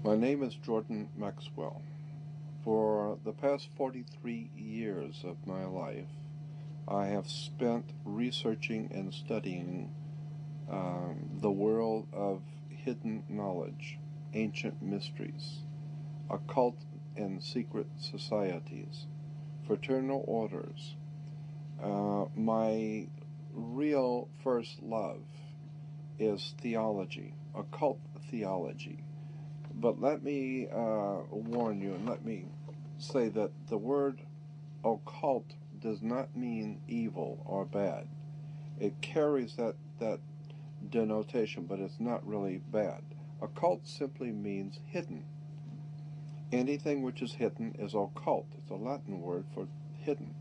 My name is Jordan Maxwell. For the past 43 years of my life, I have spent researching and studying the world of hidden knowledge, ancient mysteries, occult and secret societies, fraternal orders. My real first love is theology, occult theology. But let me warn you, and let me say that the word occult does not mean evil or bad. It carries that denotation, but it's not really bad. Occult simply means hidden. Anything which is hidden is occult. It's a Latin word for hidden.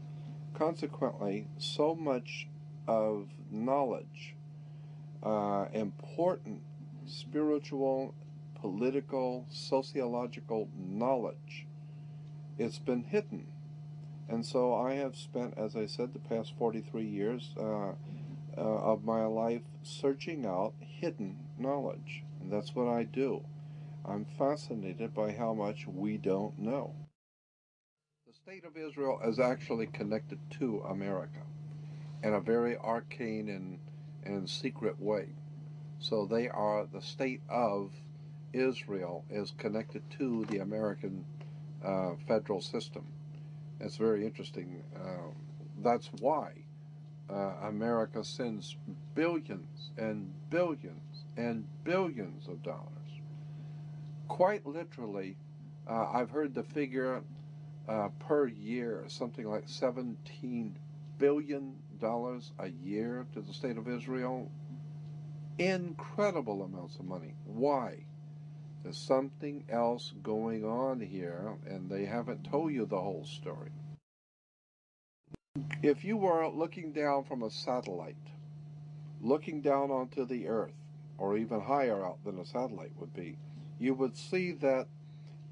Consequently, so much of knowledge, important spiritual, political, sociological knowledge, it's been hidden. And so I have spent, as I said, the past 43 years of my life searching out hidden knowledge. And that's what I do. I'm fascinated by how much we don't know. The state of Israel is actually connected to America in a very arcane and secret way. So they are, the state of Israel is connected to the American federal system. It's very interesting. That's why America sends billions and billions and billions of dollars. Quite literally, I've heard the figure per year, something like $17 billion a year to the state of Israel. Incredible amounts of money. Why? There's something else going on here, and they haven't told you the whole story. If you were looking down from a satellite, looking down onto the Earth, or even higher out than a satellite would be, you would see that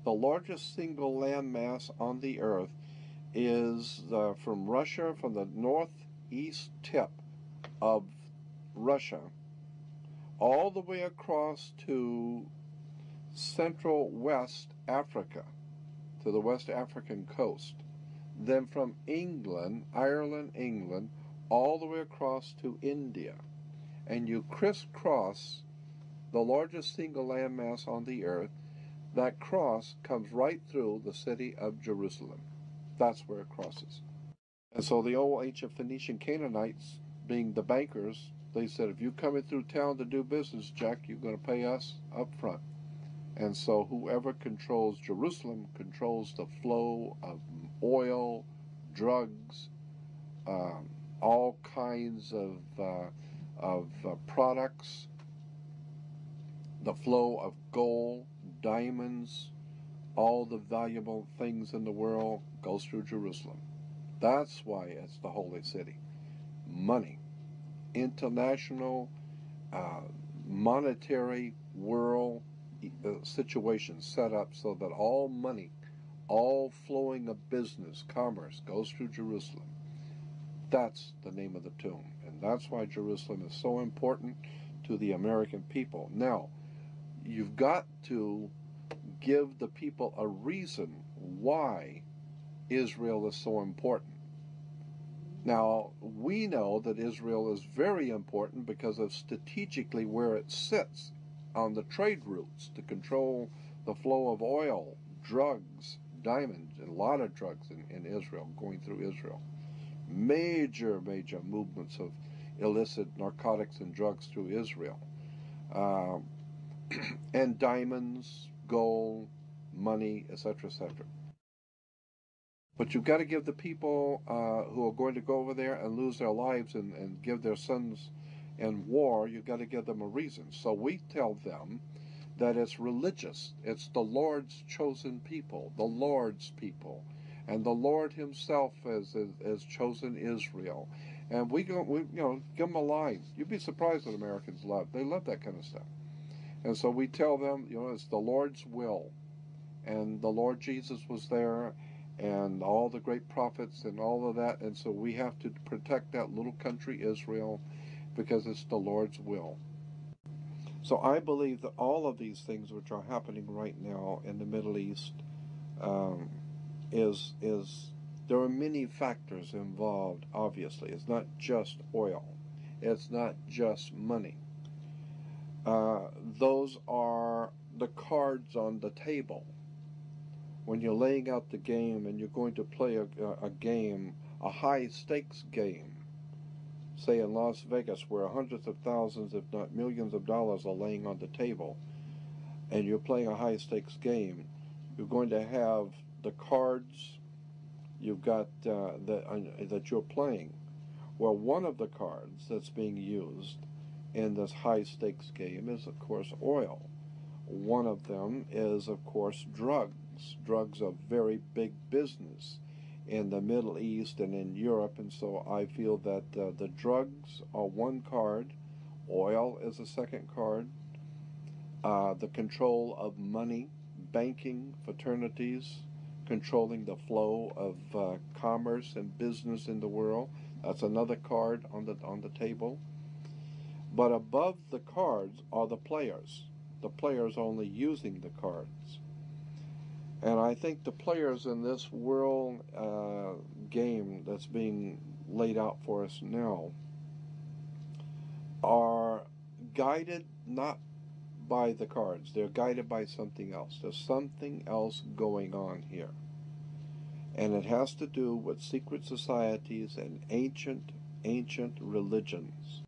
the largest single landmass on the Earth is from Russia, from the northeast tip of Russia, all the way across to Central West Africa, to the West African coast. Then from England, England, all the way across to India. And you crisscross the largest single landmass on the earth. That cross comes right through the city of Jerusalem. That's where it crosses. And so the old ancient Phoenician Canaanites, being the bankers, they said, if you're coming through town to do business, Jack, you're going to pay us up front. And so whoever controls Jerusalem controls the flow of oil, drugs, all kinds of products, the flow of gold, diamonds, all the valuable things in the world goes through Jerusalem. That's why it's the holy city. Money, international, monetary world situation set up so that all money, all flowing of business, commerce goes through Jerusalem. That's the name of the tomb, and that's why Jerusalem is so important to the American people. Now, you've got to give the people a reason why Israel is so important. Now, we know that Israel is very important because of strategically where it sits on the trade routes to control the flow of oil, drugs, diamonds, and a lot of drugs in Israel, going through Israel. Major movements of illicit narcotics and drugs through Israel. And diamonds, gold, money, etc., etc. But you've got to give the people who are going to go over there and lose their lives and give their sons in war, you've got to give them a reason. So we tell them that it's religious. It's the Lord's chosen people, the Lord's people. And the Lord himself has chosen Israel. And we give them a line. You'd be surprised what Americans love. They love that kind of stuff. And so we tell them, it's the Lord's will. And the Lord Jesus was there, and all the great prophets and all of that. And so we have to protect that little country, Israel, because it's the Lord's will. So I believe that all of these things which are happening right now in the Middle East um, is there are many factors involved. Obviously, it's not just oil, it's not just money. Those are the cards on the table. When you're laying out the game and you're going to play a game, a high stakes game, say in Las Vegas, where hundreds of thousands, if not millions of dollars are laying on the table, and you're playing a high stakes game, you're going to have the cards you've got that you're playing. Well, one of the cards that's being used in this high stakes game is, of course, oil. One of them is, of course, drugs. Drugs are very big business in the Middle East and in Europe, and so I feel that the drugs are one card, oil is a second card, the control of money, banking, fraternities, controlling the flow of commerce and business in the world. That's another card on the table. But above the cards are the players. The players only using the cards. And I think the players in this world game that's being laid out for us now are guided not by the cards. They're guided by something else. There's something else going on here. And it has to do with secret societies and ancient religions.